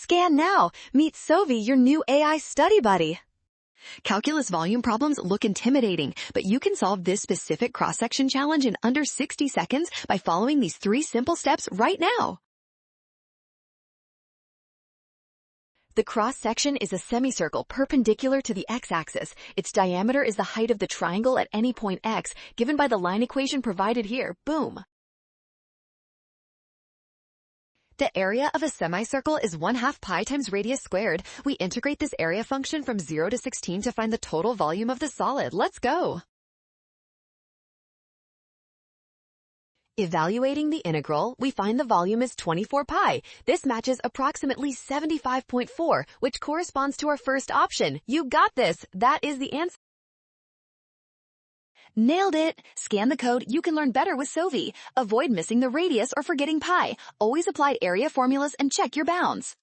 Scan now. Meet Sovi, your new AI study buddy. Calculus volume problems look intimidating, but you can solve this specific cross-section challenge in under 60 seconds by following these 3 simple steps right now. The cross-section is a semicircle perpendicular to the x-axis. Its diameter is the height of the triangle at any point x, given by the line equation provided here. Boom! The area of a semicircle is 1/2 pi times radius squared. We integrate this area function from 0 to 16 to find the total volume of the solid. Let's go! Evaluating the integral, we find the volume is 24 pi. This matches approximately 75.4, which corresponds to our first option. You got this! That is the answer. Nailed it! Scan the code. You can learn better with Sovi. Avoid missing the radius or forgetting pi. Always apply area formulas and check your bounds.